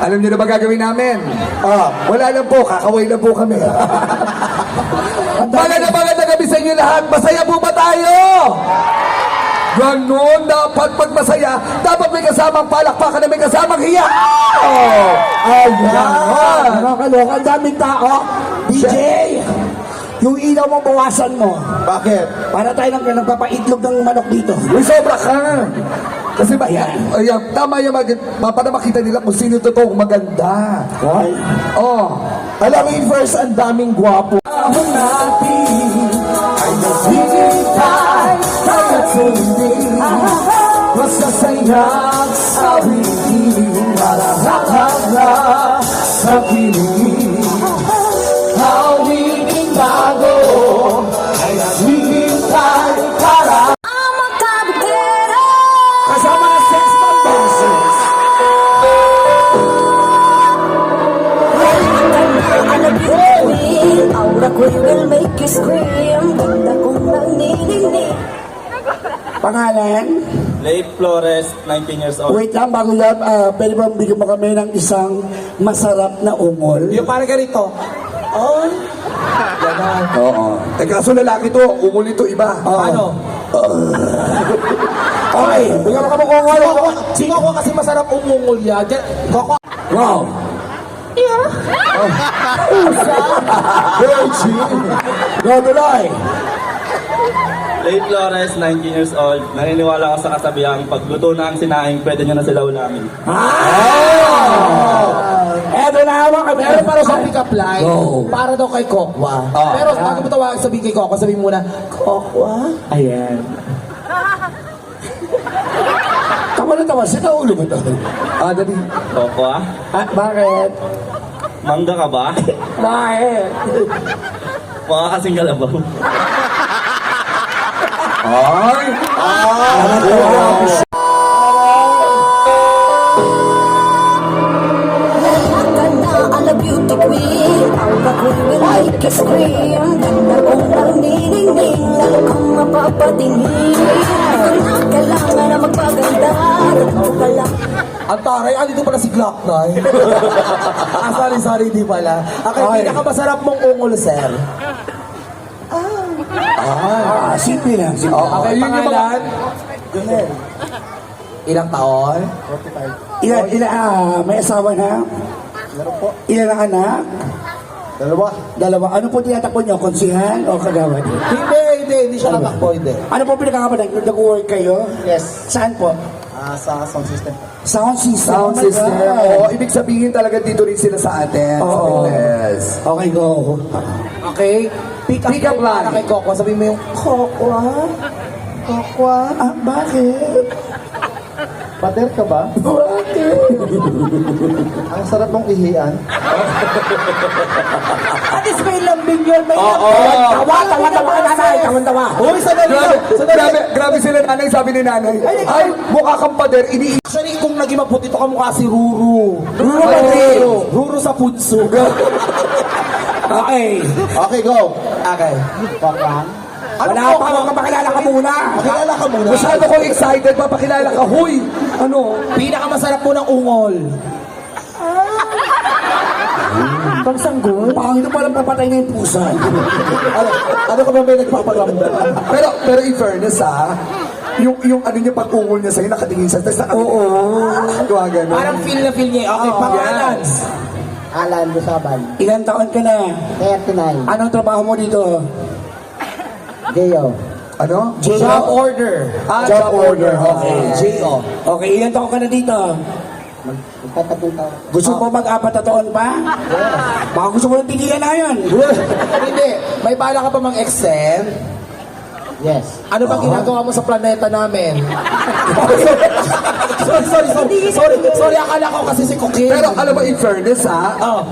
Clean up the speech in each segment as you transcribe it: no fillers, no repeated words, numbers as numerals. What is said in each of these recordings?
Alam niyo na ba gagawin namin? Wala lang po, kakaway lang po kami. Magandang gabi sa inyo lahat. Masaya po ba tayo? Ganon, dapat pag masaya, dapat may kasamang palakpakan na may kasamang hiya. Ayan! Nakakaloka, ang daming tao. DJ, yung ilaw mo bawasan mo. Bakit? Para tayo lang nagpapaitlog ng manok dito. Uy, sobra ka. Kasi ba, ayan, tama yung para makita nila kung sino totoong maganda. Why? Alam mo yung first, ang daming gwapo. Ako natin ay naghihintay kaya't sundin masasayang sabihin marahakala sa piling hawiging bago ay naghihintay para kasama na sex bomb boses. Aura ko will make you scream. Ganda kong nanininig. Pangalan? Leif Flores, 19 years old. Wait lang, bago yan, pwede ba bigyan mo kami ng isang masarap na ungol? Yung parang ganito. Oo. Kaso lalaki to, umuli to iba. Ano? Okay, bigyan mo kami ng ungol. Sino ko kasi masarap umungol yan? Koko. Wow. Go tuloy. Leif Flores, 19 years old. Naniniwala ako sa kasabihang pagluto na ang sinaing, pwede nyo na sila ulamin. Eto na naman kami. Pero para sa pick-up line, Go. para daw kay Kokwa. Pero bago mo tawagin sabihin kay Kokwa, sabihin muna, Kokwa? Ayan. Tawa na tawa. Sino ulo mo to? Dali. Koko ah? Bakit? Mangga ka ba? Bakit? Mukha kasing galabaw. Ay! Ganda, ala beauty queen. Aura ko will make you scream. Ganda kong nanininig. Lalo kang mapapatingin. Kailangan na magpaganda. Totoo ka lang. Ang taray, dito pala si Glock 9. Sorry, di pala. Okay, pinakamasarap mong ungol, sir. Simple lang. Simple. Okay, yun yung pangalan? Ilang taon? May asawa na? Meron po. Ilan ang anak? Dalawa. Ano po tinatakbo niyo? Konsihan o kagawad? Hindi siya natakbo, hindi. Ano po pinagkakapalag? Nag-work kayo? Yes. Saan po? Sa sound system. Sound system. Sound Oh my system. God. Oo, ibig sabihin talaga dito rin sila sa atin. Oo. Yes. Okay, go. Okay? Pick up line. Para kay Kokwa, sabihin mo yung, Kokwa? Kokwa? Bakit? Pader ka ba? Bakit? Ang sarap mong ihian. At least may lambing yun. May Tawa ka nanay. Tawa. Uy, Grabe sila nanay, sabi ni nanay. Ay, mukha kang pader, Actually, kung naging maputi to kamukha si Ruru. Ruru sa punso. Okay. Okay, go. Okay. Kokwa? Wala pa. Huwag ka pakilala ka muna. Makilala ka muna. Masyado ko excited, papakilala ka. Huy! Ano? Pinakamasarap mo ng ungol. Pagsanggol? Pangino palang papatay na yung pusa. Ano ka ba may nagpaparamdam? Pero in fairness yung ano niya pag-ungol niya sa'yo, nakatingin sa test. Oo. Gano'n. Parang feel na feel niya. Okay, pangalan. Alan Busaban, Ilan taon ka na? 39, Anong trabaho mo dito? Geo, Ano? Job order. Job order. Okay, J.O. Okay, ilan taon ka na dito? magtatatong tao. Gusto mo mag-apat na taon pa? Baka gusto mo nang tigilan na yun. Hindi, may bala ka pa mang-extend? Yes. Ano bang ginagawa mo sa planeta namin? Sorry, akala ko kasi si Cookie. Pero alam mo, in fairness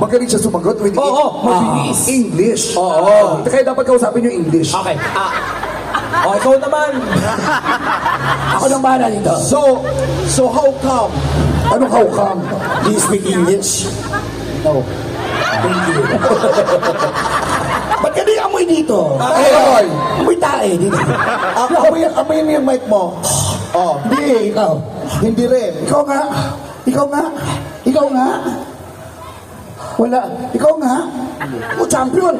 magaling siya sumagot with mabilis. English. Oo. Kaya dapat kausapin yung English. Okay, ikaw naman. Ako nang bahala dito. So how come? Ano how come? Do you speak English? No. Thank you. Ba't ka di amoy dito? Ay! Amoy tae dito. Amoy mo yung mic mo. Hindi, ikaw. Hindi rin. Ikaw nga. Ikaw nga. Wala. Ikaw nga. O, champion.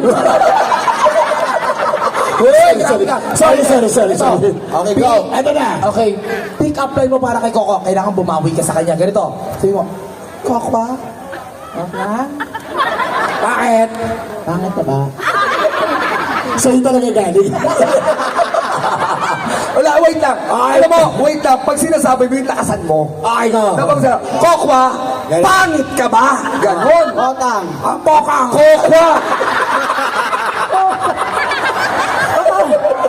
Sorry. Okay, go. Ano na? Okay, pick up line mo para kay Coco. Kailangan bumawi ka sa kanya. Ganito. Sabi mo, Coco ba? Bakit? Pangit ka ba? Sa'yo talaga galing. Wala, wait lang. Alam mo, wait lang. Pag sinasabi mo yung lakasan mo. Okay, go. Tapos sila, Kokwa, pangit ka ba? Ganon. Otang. Ang pokang. Kokwa.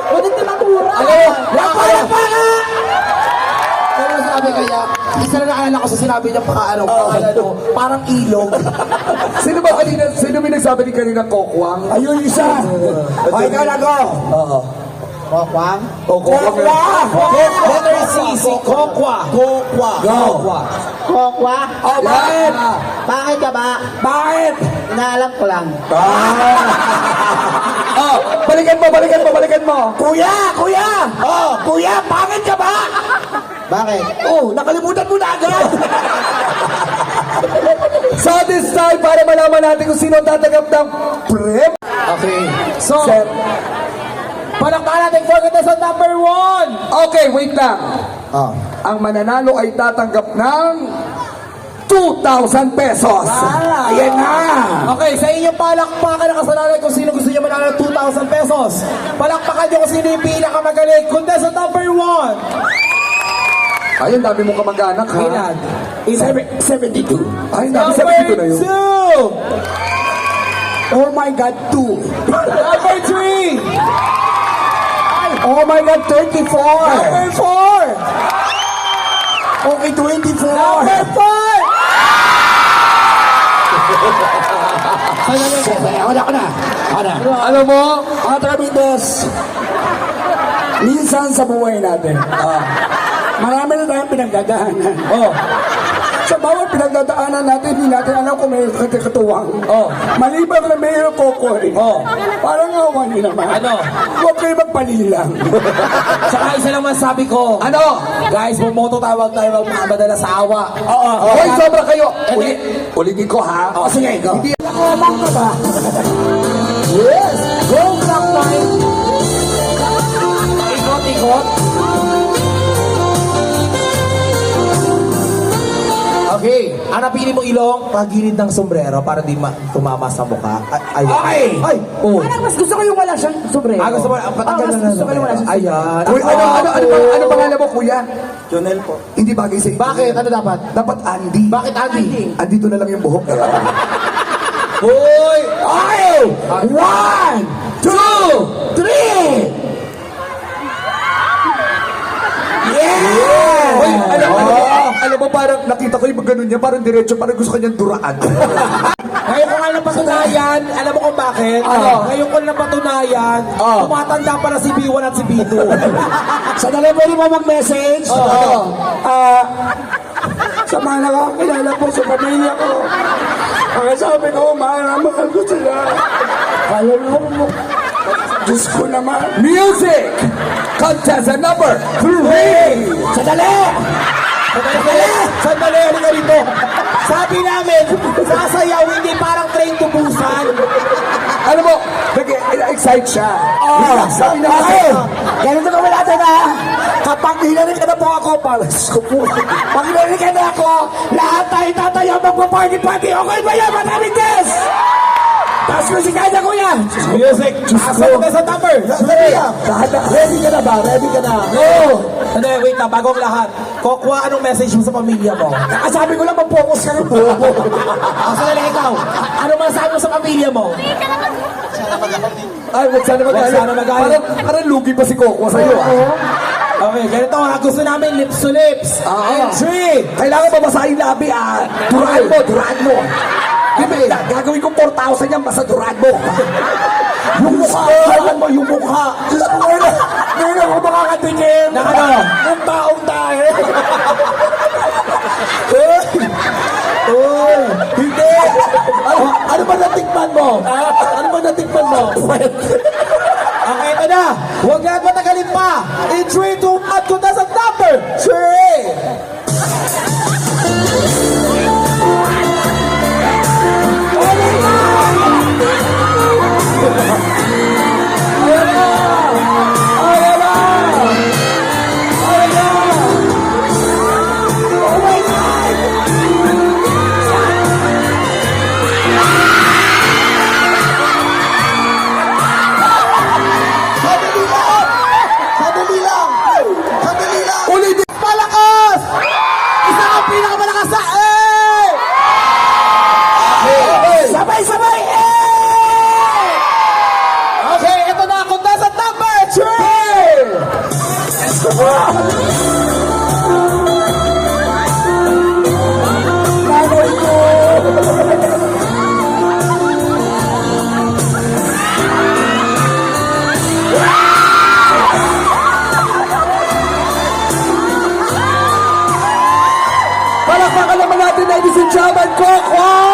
Huwag na matura. Alam mo, Pero sabi kaya, isa na naalala ko sa sinabi niya parang ilog. Sino ba kanina, sino may nagsabi ni kanina Kokwang? ayun isa. O, ikaw na go. Oo. Kokwang. O, Kokwang. Letter C, si Kokwa. Kokwa. Kokwa. Kokwa. Oh, bakit? Pangit ka ba? Bakit? Inaalam ko lang. Oh, balikan mo. Kuya! Oh, kuya, pangit ka ba? Bakit? Oh, nakalimutan mo na agad. So this time, para malaman natin kung sino tatanggap ng prem. Okay. So, Palakpakan natin for contestant number 1. okay, wait lang. Oh. Ang mananalo ay tatanggap ng 2,000 pesos. Ayan na. Okay, sa inyong palakpakan na kasalanan kung sino gusto niyo manalo ng 2,000 pesos. Palakpakan niyo kung sino yung pinakamagaling. Contestant number 1. Ayun, dami mong kamag-anak, ha? Ilan? 72. Ay, dami Number 72 na yun. 2. Oh my God, 2. Number 3. Oh my God, 34. Number 4. Okay, 24. Number 5. Ako na. Alam mo, Mga taga-Bindos, minsan sa buhay natin, marami na tayong pinagdadaanan. oh, Sa bawat pinagdadaanan natin, hindi natin alam kung may katuwang. Oh. Maliban na Mayor Kokoy. Oh. Parang awan niyo naman. Ano? Huwag kayo magpalilang. Saka isa lang masabi ko. Ano? Guys, bumoto tawag tayo magmadala sa awa. Oo. Hoy, sobra kayo. Ulitin ko, ha? O, sige, go. Hindi. Nakabang ka ba? Yes! Go, Black Line! Ikot. Okay, ang napili mong ilong, pagilid ng sombrero para di tumama sa mukha. Ay, Okay. Ay! Oh. Parang mas gusto ko yung wala siyang sombrero. Gusto mo, patanggal mas na gusto ko yung wala siyang sombrero. Ayan. Uy, ano pangalan mo, kuya? Jonel po. Hindi bagay sa inyo. Bakit? Ano dapat? Dapat Andy. Bakit, Andy? Andito na lang yung buhok. Hoy! Okay! 1, 2, 3! Yeah! Hoy, alam mo, parang nakita ko yung ganun niya, parang diretso, parang gusto kanyang duraan. Ngayon ko nga napatunayan, alam mo kung bakit? Ngayon ko napatunayan, tumatanda pala si B1 at si B2. Sa dalawa pwede mo mag-message? Sa mga nakakilala po sa pamilya ko. Ang sabi ko, mahal ko sila. Kaya mo, Diyos ko naman. Music! Contestant number 3! Sandali, halika rito. Sabi namin, sasayaw, hindi parang train to Busan. Alam mo, nag-excite siya. Sabi na kasi, Ganito kami natin ha. Kapag hinarin ka na po ako, pag hinarin ka na ako, lahat tayo tatayo magpa-party-party. Okay ba yan, maraming guys? Taas ko si Kaya, kuya. music, asa mo sa number? Ready ka na ba? Ready ka na? Go! Hindi, wait lang, bagong lahat. Kokwa, anong message mo sa pamilya mo? Sabi ko lang, mag-focus ka ng buho. Sandali, ikaw. Ano masabi mo sa pamilya mo? Ay, wag sana magalit. Wag sana magalit. Parang lugi pa si Kokwa sa'yo, Okay, ganito ha. Gusto namin lips to lips. And 3. Kailangan babasahin labi, Duraan mo. Gagawin ko 4,000 yan, basta duraan mo. Yung mukha, kailan mo yung mukha. Ngayon ako makakatikim. Na ano? Ng taong tayo. Hindi! Ano ba natikman mo? Ano ba natikman mo? Okay, ito na. Huwag na matagalin pa. In 3, 2, 1, contestant number 3. Ayan na! Ayan na! Ayan na! Oh my God! Sandali lang! Sandali lang! Sandali lang! Ulitin! Malakas! Isa ang pinakamalakas sa Sabay-sabay! Okay, ito na ang contestant number 3! Palakpakan naman natin, ladies and gentlemen, Kokwa!